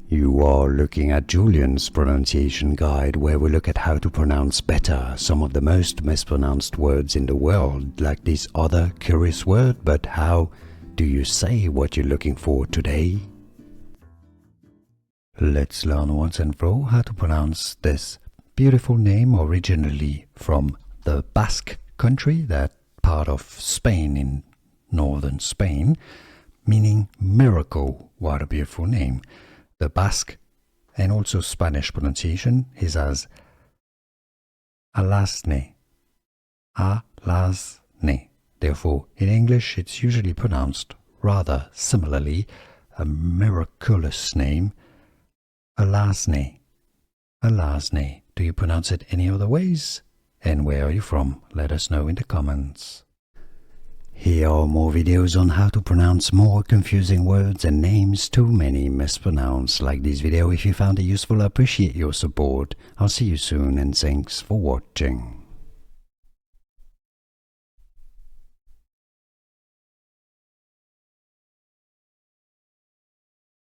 You are looking at Julian's pronunciation guide, where we look at how to pronounce better some of the most mispronounced words in the world, like this other curious word. But how do you say what you're looking for today? Let's learn once and for all how to pronounce this beautiful name, originally from the Basque country, that part of Spain in northern Spain, meaning miracle. What a beautiful name. The Basque and also Spanish pronunciation is as Alazne. Alazne. Therefore, in English, it's usually pronounced rather similarly, a miraculous name, Alazne. Alazne. Do you pronounce it any other ways? And where are you from? Let us know in the comments. Here are more videos on how to pronounce more confusing words and names too many mispronounced. Like this video if you found it useful. I appreciate your support. I'll see you soon and thanks for watching.